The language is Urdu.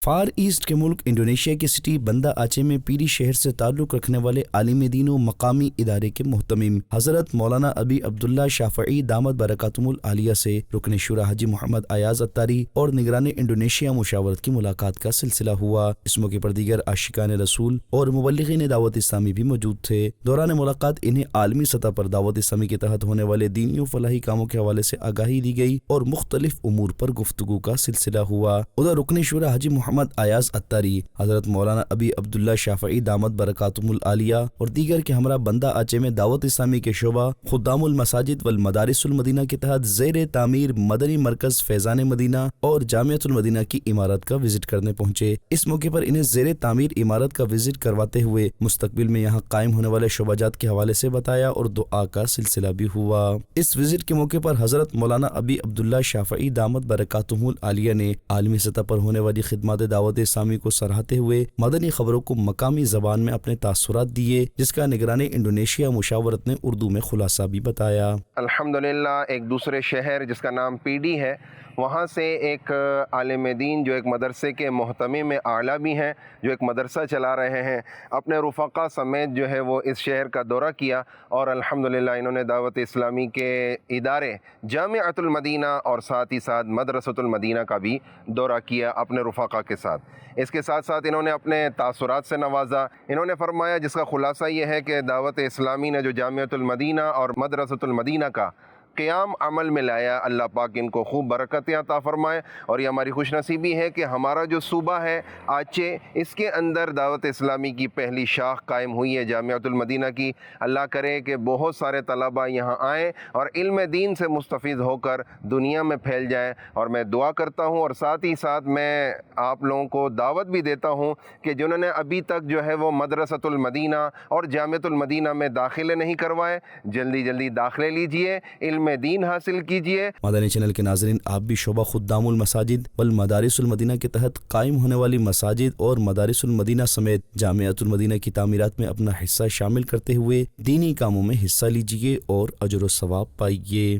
فار ایسٹ کے ملک انڈونیشیا کی سٹی بندہ آچے میں پیری شہر سے تعلق رکھنے والے عالم دین و مقامی ادارے کے محتمم حضرت مولانا ابی عبداللہ شافعی دامت برکاتہم العالیہ سے رکن شورا حاجی محمد ایاز اتاری اور نگران انڈونیشیا مشاورت کی ملاقات کا سلسلہ ہوا۔ اس موقع پر دیگر عاشقان رسول اور مبلغین دعوت اسلامی بھی موجود تھے۔ دوران ملاقات انہیں عالمی سطح پر دعوت اسلامی کے تحت ہونے والے دینی و فلاحی کاموں کے حوالے سے آگاہی دی گئی اور مختلف امور پر گفتگو کا سلسلہ ہوا۔ ادھر رکن شورا حاجی محمد ایاز اتاری، حضرت مولانا ابی عبداللہ شافعی دامت برکاتہم العالیہ اور دیگر کے ہمراہ بندہ آچے میں دعوت اسلامی کے شعبہ خدام المساجد والمدارس المدینہ کے تحت زیر تعمیر مدنی مرکز فیضان مدینہ اور جامعۃ المدینہ کی عمارت کا وزٹ کرنے پہنچے۔ اس موقع پر انہیں زیر تعمیر عمارت کا وزٹ کرواتے ہوئے مستقبل میں یہاں قائم ہونے والے شعبہ جات کے حوالے سے بتایا اور دعا کا سلسلہ بھی ہوا۔ اس وزٹ کے موقع پر حضرت مولانا ابی عبداللہ شافعی دامت برکاتہم العالیہ نے عالمی سطح پر ہونے والی خدمات دعوت اسلامی کو سراہتے ہوئے مدنی خبروں کو مقامی زبان میں اپنے تاثرات دیے، جس کا نگران انڈونیشیا مشاورت نے اردو میں خلاصہ بھی بتایا۔ الحمدللہ ایک دوسرے شہر جس کا نام پی ڈی ہے، وہاں سے ایک عالم دین جو ایک مدرسے کے محتمم اعلیٰ بھی ہیں، جو ایک مدرسہ چلا رہے ہیں، اپنے رفقا سمیت جو ہے وہ اس شہر کا دورہ کیا اور الحمدللہ انہوں نے دعوت اسلامی کے ادارے جامعۃ المدینہ اور ساتھ ہی ساتھ مدرسۃ المدینہ کا بھی دورہ کیا اپنے رفقا کے ساتھ۔ اس کے ساتھ ساتھ انہوں نے اپنے تاثرات سے نوازا۔ انہوں نے فرمایا، جس کا خلاصہ یہ ہے کہ دعوت اسلامی نے جو جامعۃ المدینہ اور مدرسۃ المدینہ کا قیام عمل میں لایا، اللہ پاک ان کو خوب برکتیں عطا فرمائے، اور یہ ہماری خوش نصیبی ہے کہ ہمارا جو صوبہ ہے آچے، اس کے اندر دعوت اسلامی کی پہلی شاخ قائم ہوئی ہے جامعۃ المدینہ کی۔ اللہ کرے کہ بہت سارے طلباء یہاں آئیں اور علم دین سے مستفید ہو کر دنیا میں پھیل جائیں، اور میں دعا کرتا ہوں اور ساتھ ہی ساتھ میں آپ لوگوں کو دعوت بھی دیتا ہوں کہ جنہوں نے ابھی تک جو ہے وہ مدرسۃ المدینہ اور جامعۃ المدینہ میں داخلے نہیں کروائے، جلدی جلدی داخلے لیجئے، علم دین حاصل کیجئے۔ مدنی چینل کے ناظرین، آپ بھی شعبہ خدام المساجد والمدارس المدینہ کے تحت قائم ہونے والی مساجد اور مدارس المدینہ سمیت جامعۃ المدینہ کی تعمیرات میں اپنا حصہ شامل کرتے ہوئے دینی کاموں میں حصہ لیجئے اور اجر و ثواب پائیے۔